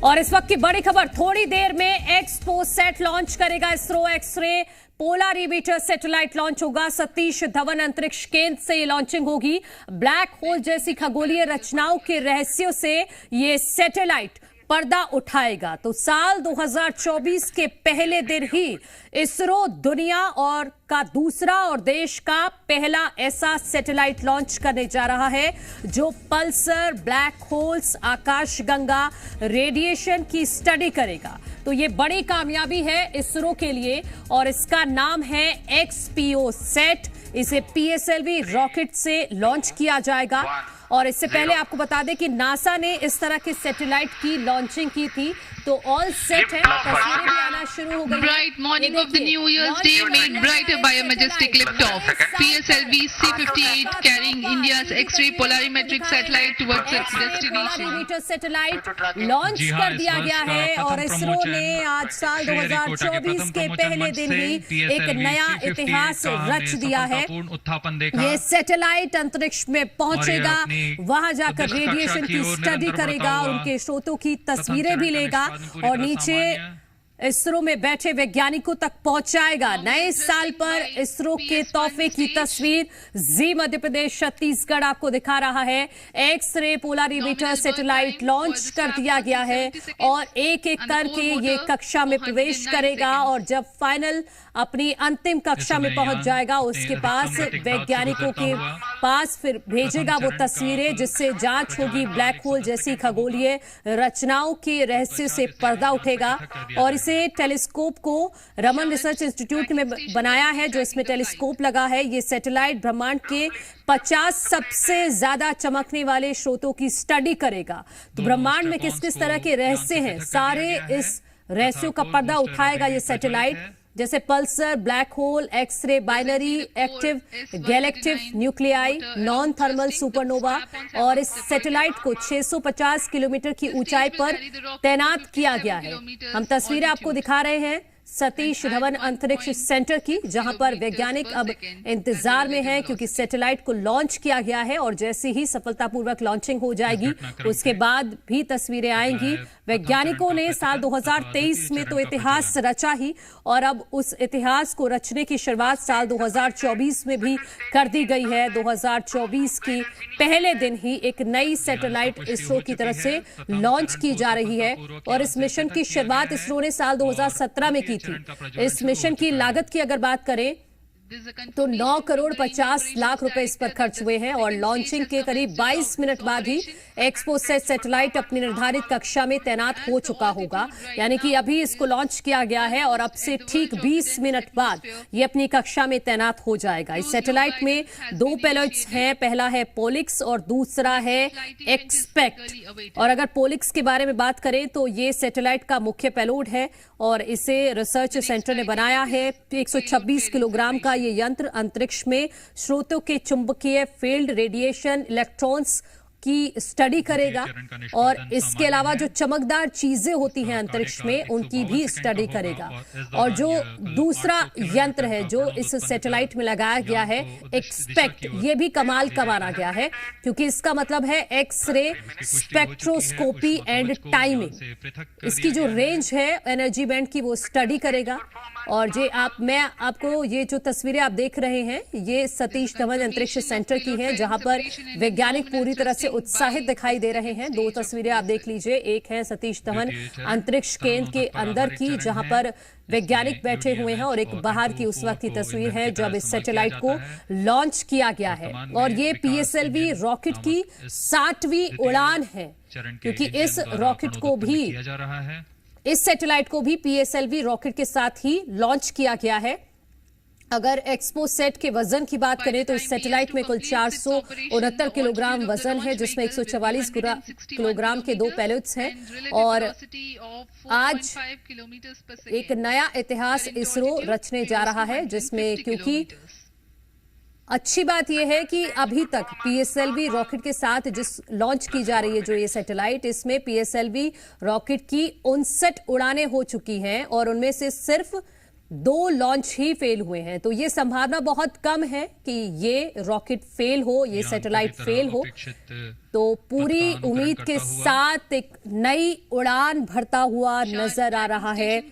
और इस वक्त की बड़ी खबर, थोड़ी देर में एक्सपोसैट लॉन्च करेगा ISRO. X-ray polar emitter satellite launch होगा। सतीश धवन अंतरिक्ष केंद्र से ये लॉन्चिंग होगी। ब्लैक होल जैसी खगोलीय रचनाओं के रहस्यों से ये सैटेलाइट पर्दा उठाएगा। तो साल 2024 के पहले दिन ही इसरो दुनिया का दूसरा और देश का पहला ऐसा सैटेलाइट लॉन्च करने जा रहा है जो पल्सर, ब्लैक होल्स, आकाशगंगा रेडिएशन की स्टडी करेगा। तो ये बड़ी कामयाबी है इसरो के लिए और इसका नाम है एक्सपोसैट। इसे पीएसएलवी रॉकेट से लॉन्च किया जाएगा। और इससे पहले आपको बता दें कि नासा ने इस तरह के सैटेलाइट की लॉन्चिंग की थी, तो ऑल सेट है। तस्वीरें भी आना शुरू हो गई। Bright morning of the New Year's Day made brighter by a majestic liftoff. PSLV C-58 carrying India's X-ray polarimetric satellite towards its destination. polarimeter satellite launch कर दिया गया है और इसरो ने आज साल 2024 के पहले दिन ही एक नया इतिहास रच दिया है। ये सैटेलाइट अंतरिक्ष में पहुंचेगा, वहां जाकर रेडिएशन की स्टडी करेगा, उनके स्रोतों की तस्वीरें भी लेगा और नीचे इसरो में बैठे वैज्ञानिकों तक पहुंचाएगा। नए साल पर इसरो के तोहफे की तस्वीर जी मध्य प्रदेश छत्तीसगढ़ आपको दिखा रहा है। एक्स-रे पोलरिमीटर सैटेलाइट लॉन्च कर दिया गया है और एक एक करके ये कक्षा में प्रवेश करेगा और जब फाइनल अपनी अंतिम कक्षा में पहुंच जाएगा उसके पास वैज्ञानिकों के पास फिर भेजेगा वो तस्वीरें जिससे जांच होगी। ब्लैक होल जैसी खगोलीय रचनाओं के रहस्य से पर्दा उठेगा और इसे टेलीस्कोप को रमन रिसर्च इंस्टीट्यूट में बनाया है जो इसमें टेलीस्कोप लगा है। ये सैटेलाइट ब्रह्मांड के 50 सबसे ज्यादा चमकने वाले स्रोतों की स्टडी करेगा। तो ब्रह्मांड में किस किस तरह के रहस्य हैं, सारे इस रहस्यों का पर्दा उठाएगा ये सैटेलाइट, जैसे pulsar, black hole, x-ray, binary, active galactic nuclei, non thermal supernova. और इस सैटेलाइट को 650 किलोमीटर की ऊंचाई पर तैनात किया गया है। हम तस्वीरें आपको दिखा रहे हैं सतीश धवन अंतरिक्ष सेंटर की, जहां पर वैज्ञानिक अब इंतजार में हैं क्योंकि सैटेलाइट को लॉन्च किया गया है और जैसे ही सफलतापूर्वक लॉन्चिंग हो जाएगी उसके बाद भी तस्वीरें आएंगी। वैज्ञानिकों ने साल 2023 में तो इतिहास रचा ही और अब उस इतिहास को रचने की शुरुआत साल 2024 में भी कर दी गई है। 2024 की पहले दिन ही एक नई सैटेलाइट इसरो की तरफ से लॉन्च की जा रही है और इस मिशन की शुरुआत इसरो ने साल 2017 में की थी। इस मिशन की लागत की अगर बात करें तो 9 करोड़ 50 लाख रुपए इस पर खर्च हुए हैं और लॉन्चिंग के करीब 22 मिनट बाद ही एक्सपोसैट सैटेलाइट अपनी निर्धारित कक्षा में तैनात हो चुका होगा। यानी कि अभी इसको लॉन्च किया गया है और अब से ठीक 20 मिनट बाद ये अपनी कक्षा में तैनात हो जाएगा। इस सैटेलाइट में 2 पेलोड्स हैं, पहला है पोलिक्स और दूसरा है एक्सपेक्ट। और अगर पोलिक्स के बारे में बात करें तो ये सैटेलाइट का मुख्य पेलोड है और इसे रिसर्च सेंटर ने बनाया है। 126 किलोग्राम का ये यंत्र अंतरिक्ष में स्रोतों के चुंबकीय फील्ड, रेडिएशन, इलेक्ट्रॉन्स की स्टडी करेगा और इसके अलावा जो चमकदार चीजें होती हैं अंतरिक्ष में उनकी भी स्टडी करेगा। और जो दूसरा यंत्र है जो इस सैटेलाइट में लगाया गया है एक्सपेक्ट, ये भी कमाल का माना गया है क्योंकि इसका मतलब है एक्स-रे स्पेक्ट्रोस्कोपी एंड टाइमिंग। इसकी जो रेंज है एनर्जी बैंड की वो स्टडी करेगा। और मैं आपको ये जो तस्वीरें आप देख रहे हैं ये सतीश धवन अंतरिक्ष सेंटर की है जहां पर वैज्ञानिक पूरी तरह से उत्साहित दिखाई दे रहे हैं। 2 तस्वीरें आप देख लीजिए, एक है सतीश धवन अंतरिक्ष केंद्र के अंदर की जहां पर वैज्ञानिक बैठे हुए हैं और एक बाहर की उस वक्त की तस्वीर है जब इस सैटेलाइट को लॉन्च किया गया है। और ये पीएसएलवी रॉकेट की 60वीं उड़ान है क्योंकि इस सैटेलाइट को भी पीएसएलवी रॉकेट के साथ ही लॉन्च किया गया है। अगर एक्सपोसैट के वजन की बात करें तो इस सैटेलाइट में कुल 469 किलोग्राम वजन है जिसमें 144 किलोग्राम के 2 पेलोड्स हैं। और आज एक नया इतिहास इसरो रचने जा रहा है जिसमें, क्योंकि अच्छी बात यह है कि अभी तक पीएसएलवी रॉकेट के साथ जिस लॉन्च की जा रही है जो ये सैटेलाइट, इसमें पीएसएलवी रॉकेट की 59 उड़ानें हो चुकी हैं और उनमें से सिर्फ 2 लॉन्च ही फेल हुए हैं, तो ये संभावना बहुत कम है कि ये रॉकेट फेल हो, ये सैटेलाइट फेल हो। तो पूरी उम्मीद के साथ एक नई उड़ान भरता हुआ नजर आ रहा है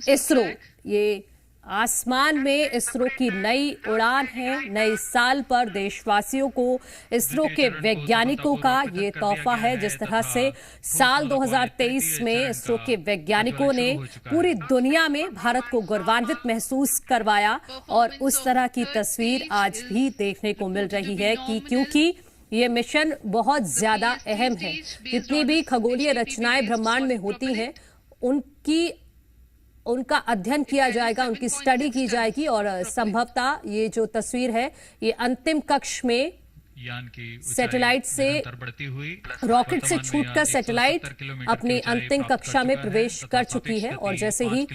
इसरो। ये आसमान में इसरो की नई उड़ान है। नए साल पर देशवासियों को इसरो के वैज्ञानिकों का ये तोहफा है। जिस तरह से साल 2023 में इसरो के वैज्ञानिकों ने पूरी दुनिया में भारत को गौरवान्वित महसूस करवाया, और उस तरह की तस्वीर आज भी देखने को मिल रही है कि क्योंकि ये मिशन बहुत ज्यादा अहम है। जितनी भी खगोलीय रचनाएं ब्रह्मांड में होती हैं उनका अध्ययन किया जाएगा, उनकी स्टडी की जाएगी, और संभवतः ये जो तस्वीर है ये अंतिम कक्ष में सैटेलाइट से रॉकेट से छूटकर सैटेलाइट अपनी अंतिम कक्षा में प्रवेश कर चुकी है। और जैसे ही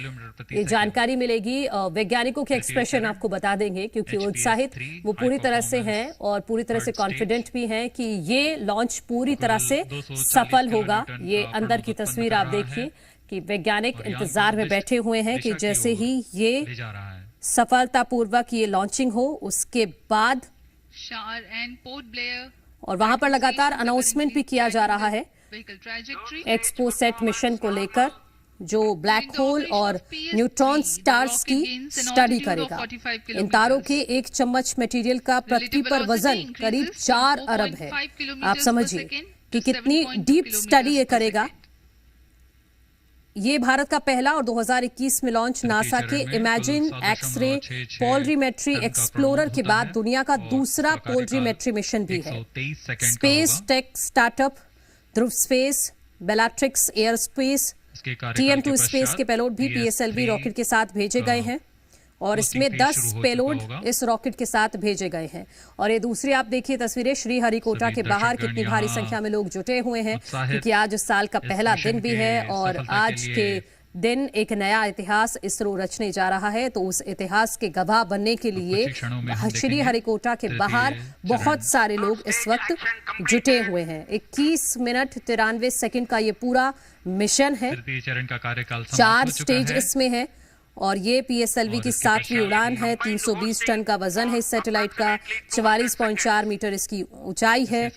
ये जानकारी मिलेगी वैज्ञानिकों के एक्सप्रेशन आपको बता देंगे, क्योंकि उत्साहित वो पूरी तरह से हैं और पूरी तरह से कॉन्फिडेंट भी हैं कि ये लॉन्च पूरी तरह से सफल होगा। ये अंदर की तस्वीर आप देखिए कि वैज्ञानिक इंतजार में बैठे हुए हैं कि जैसे ही ये सफलतापूर्वक ये लॉन्चिंग हो उसके बाद, और वहां पर लगातार अनाउंसमेंट भी किया जा रहा है एक्सपोसैट मिशन को लेकर, जो ब्लैक होल और न्यूट्रॉन स्टार्स की स्टडी करेगा। इन तारों के एक चम्मच मटेरियल का पृथ्वी पर वजन करीब 4 अरब है। आप समझिए कि कितनी डीप स्टडी ये करेगा। ये भारत का पहला और 2021 में लॉन्च नासा के इमेजिन एक्स-रे पोलरीमेट्री एक्सप्लोरर के बाद दुनिया का दूसरा पोलरीमेट्री मिशन भी है। Space tech startup Dhruva space, Bellatrix aerospace, TM2 space के पेलोड भी PSLV रॉकेट के साथ भेजे गए हैं, और इसमें 10 पेलोड इस रॉकेट के साथ भेजे गए हैं। और ये दूसरी आप देखिए तस्वीरें श्रीहरिकोटा के बाहर कितनी भारी संख्या में लोग जुटे हुए हैं, क्योंकि आज इस साल का पहला दिन भी है और आज के दिन एक नया इतिहास इसरो रचने जा रहा है। तो उस इतिहास के गवाह बनने के लिए श्रीहरिकोटा के बाहर बहुत सारे लोग इस वक्त जुटे हुए हैं। 21 मिनट 93 सेकंड का ये पूरा मिशन है। 4 स्टेज इसमें है, और ये PSLV की 7वीं उड़ान है। 320 टन का वजन है इस सैटेलाइट का, 44.4 मीटर इसकी ऊंचाई है।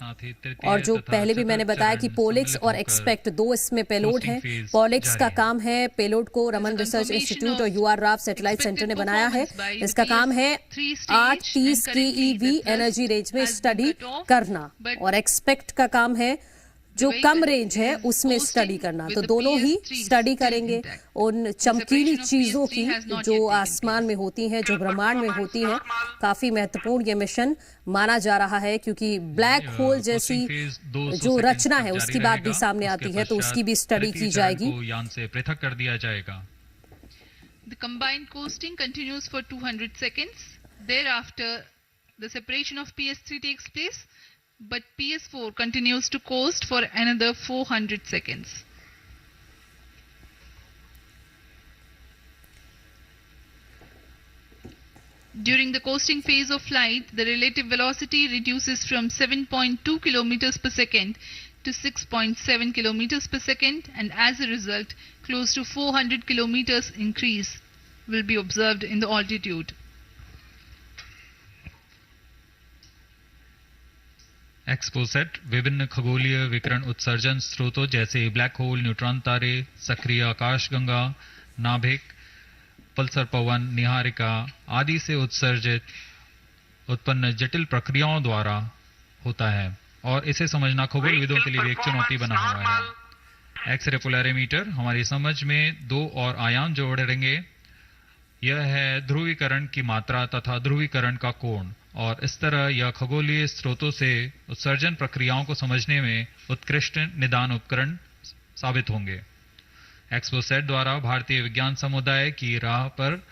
और जो पहले भी मैंने बताया कि पोलिक्स और एक्सपेक्ट 2 इसमें पेलोड हैं। पोलिक्स का काम है पेलोड को रमन रिसर्च इंस्टीट्यूट और UR राव सैटेलाइट सेंटर ने बनाया है। इसका काम है 830 keV एनर्जी रेंज में स्टडी करना, और एक्सपेक्ट का काम है जो कम रेंज है उसमें स्टडी करना। तो दोनों ही स्टडी करेंगे उन चमकीली चीजों की जो आसमान में होती हैं, जो ब्रह्मांड में होती हैं। काफी महत्वपूर्ण ये मिशन माना जा रहा है, क्योंकि ब्लैक होल जैसी जो रचना है उसकी बात भी सामने आती है, तो उसकी भी स्टडी की जाएगी। यान से पृथक कर दिया जाएगा। The combined coasting continues for 200 seconds. Thereafter, the separation of PS3 takes place, but PS4 continues to coast for another 400 seconds. During the coasting phase of flight, the relative velocity reduces from 7.2 kilometers per second to 6.7 kilometers per second, and as a result, close to 400 kilometers increase will be observed in the altitude. XPoSat विभिन्न खगोलीय विकिरण उत्सर्जन स्रोतों जैसे black hole, neutron तारे, सक्रिय आकाशगंगा, नाभिक, पल्सर पवन, निहारिका आदि से उत्सर्जित उत्पन्न जटिल प्रक्रियाओं द्वारा होता है, और इसे समझना खगोलविदों के लिए एक चुनौती बना हुआ है। एक्सरे पोलैरिमीटर हमारी समझ में 2 और आयाम जोड़ेंगे। यह है ध्रुवीकरण की मात्रा तथा ध्रुवीकरण का कोण, और इस तरह यह खगोलीय स्रोतों से उत्सर्जन प्रक्रियाओं को समझने में उत्कृष्ट निदान उपकरण साबित होंगे। एक्सपोसैट द्वारा भारतीय विज्ञान समुदाय की राह पर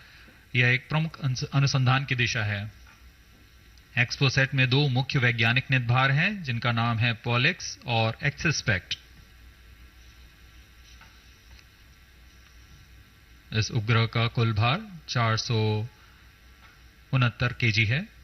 यह एक प्रमुख अनुसंधान की दिशा है। एक्सपोसैट में 2 मुख्य वैज्ञानिक निदभार हैं, जिनका नाम है पोलिक्स और एक्सपेक्ट। इस उपग्रह का कुल भार 469 kg है।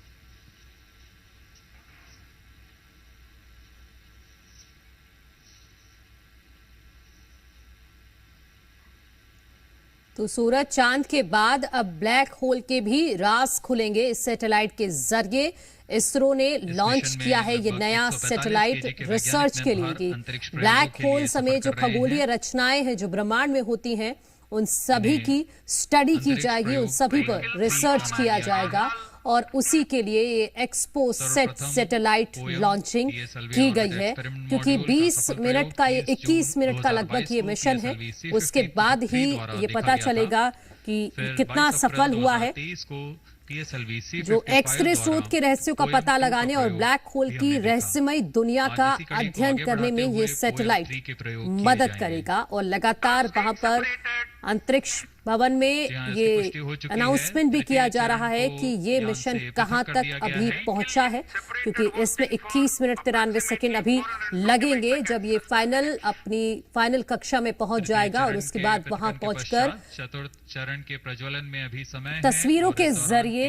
तो सूरज चांद के बाद अब ब्लैक होल के भी राज खुलेंगे इस सैटेलाइट के जरिए। इसरो ने लॉन्च किया है ये नया सैटेलाइट रिसर्च के लिए कि ब्लैक होल समेत जो खगोलीय रचनाएं हैं जो ब्रह्मांड में होती हैं उन सभी की स्टडी की जाएगी, उन सभी पर रिसर्च किया जाएगा और उसी के लिए ये एक्सपोसेट सैटेलाइट लॉन्चिंग की गई है, क्योंकि 20 मिनट का ये 21 मिनट का लगभग ये मिशन है। उसके बाद ही ये पता चलेगा कि कितना सफल हुआ है। जो एक्सरे स्रोत के रहस्यों का पता लगाने और ब्लैक होल की रहस्यमय दुनिया का अध्ययन करने में ये सैटेलाइट मदद करेगा और लगातार वहां पर अंतरिक्ष भवन में ये अनाउंसमेंट भी किया जा रहा है कि ये मिशन कहां तक अभी पहुंचा है, क्योंकि इसमें 21 मिनट 93 सेकंड अभी लगेंगे जब ये अपनी फाइनल कक्षा में पहुंच जाएगा और उसके बाद वहां पहुंचकर चतुर्थ चरण के प्रज्वलन में अभी समय तस्वीरों के जरिए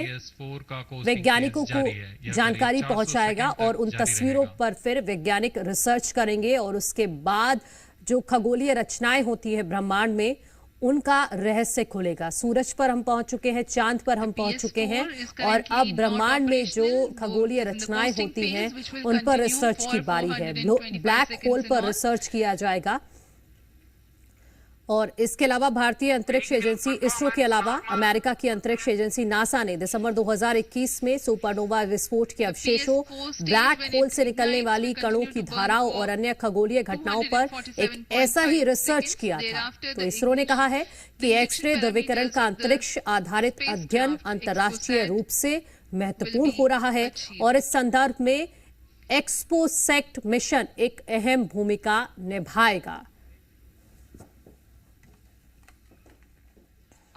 वैज्ञानिकों को जानकारी पहुंचाएगा और उन तस्वीरों पर फिर वैज्ञानिक रिसर्च करेंगे और उसके बाद जो खगोलीय रचनाएं होती है ब्रह्मांड में उनका रहस्य खुलेगा। सूरज पर हम पहुंच चुके हैं, चांद पर हम पहुंच चुके हैं और अब ब्रह्मांड में जो खगोलीय रचनाएं होती हैं उन पर रिसर्च की बारी है। ब्लैक होल पर रिसर्च किया जाएगा और इसके अलावा भारतीय अंतरिक्ष एजेंसी इसरो के अलावा अमेरिका की अंतरिक्ष एजेंसी नासा ने दिसंबर 2021 में सुपरनोवा विस्फोट के अवशेषों, ब्लैक होल से निकलने वाली कणों की धाराओं और अन्य खगोलीय घटनाओं पर एक ऐसा ही रिसर्च किया था। तो इसरो ने कहा है कि एक्सरे ध्रुवीकरण का अंतरिक्ष आधारित अध्ययन अंतर्राष्ट्रीय रूप से महत्वपूर्ण हो रहा है और इस संदर्भ में एक्सपोसेट मिशन एक अहम भूमिका निभाएगा।